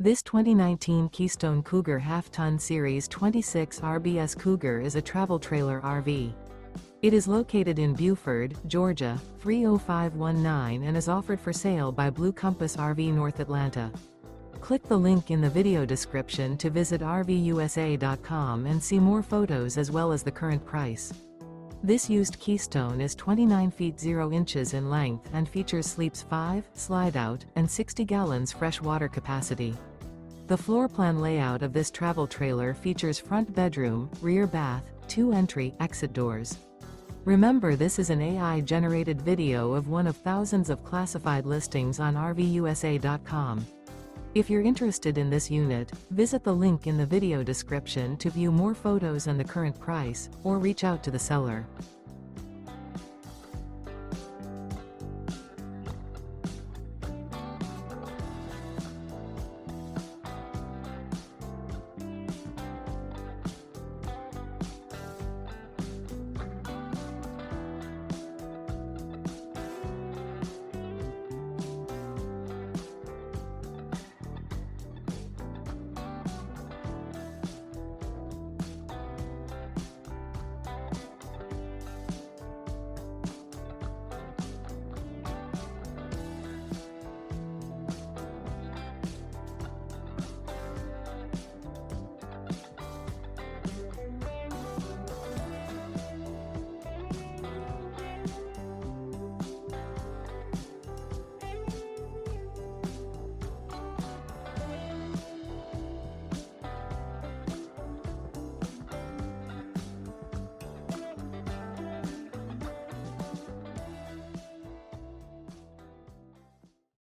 This 2019 Keystone Cougar Half-Ton Series 26 RBS Cougar is a travel trailer RV. It is located in Buford, Georgia, 30519 and is offered for sale by Blue Compass RV North Atlanta. Click the link in the video description to visit RVUSA.com and see more photos as well as the current price. This used Keystone is 29 feet 0 inches in length and features sleeps 5, slide-out, and 60 gallons fresh water capacity. The floor plan layout of this travel trailer features front bedroom, rear bath, 2 entry/exit doors. Remember, this is an AI-generated video of one of thousands of classified listings on RVUSA.com. If you're interested in this unit, visit the link in the video description to view more photos and the current price, or reach out to the seller.